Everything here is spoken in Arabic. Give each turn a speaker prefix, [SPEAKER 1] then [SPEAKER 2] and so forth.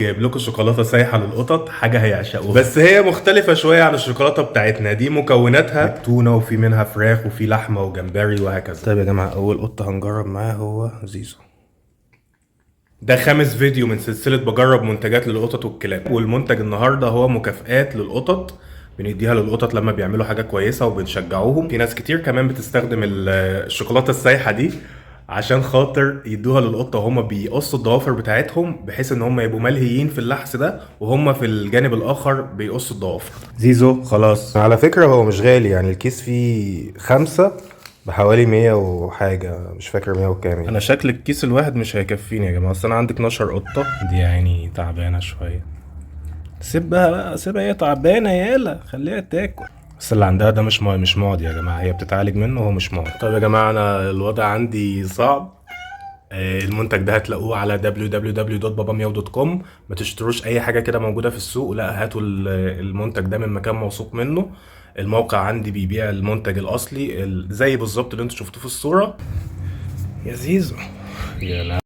[SPEAKER 1] جايب لكم شوكولاته سايحه للقطط، حاجه هيعشقوها، بس هي مختلفه شويه عن الشوكولاته بتاعتنا دي. مكوناتها تونه، وفي منها فراخ، وفي لحمه وجمبري وهكذا. طيب يا جماعه، اول قطه هنجرب معاه هو زيزو. ده خامس فيديو من سلسله بجرب منتجات للقطط والكلاب، والمنتج النهارده هو مكافآت للقطط، بنديها للقطط لما بيعملوا حاجه كويسه وبنشجعوهم. في ناس كتير كمان بتستخدم الشوكولاته السايحه دي عشان خاطر يدوها للقطه وهم بيقصوا الضوافر بتاعتهم، بحيث ان هم يبقوا ملهيين في اللحس ده وهم في الجانب الاخر بيقصوا الضوافر. زيزو خلاص. على فكره هو مش غالي، يعني الكيس فيه 5 بحوالي 100 وحاجه، مش فاكر 100 وكام يعني. انا شكل الكيس الواحد مش هيكفيني يا جماعه، اصل انا عندي 12 قطه، دي يعني تعبانه شويه. سيبها بقى، سيبها، هي تعبانه، يالا خليها تاكل. بس اللي عندها ده مش معدي يا جماعه، هي بتتعالج منه وهو مش معدي. طيب يا جماعه، انا الوضع عندي صعب. المنتج ده هتلاقوه على www.babamiao.com. ما تشتروش اي حاجه كده موجوده في السوق، لا، هاتوا المنتج ده من مكان موثوق منه. الموقع عندي بيبيع المنتج الاصلي زي بالظبط اللي انتوا شفتوه في الصوره. يا زيزو، يا لا.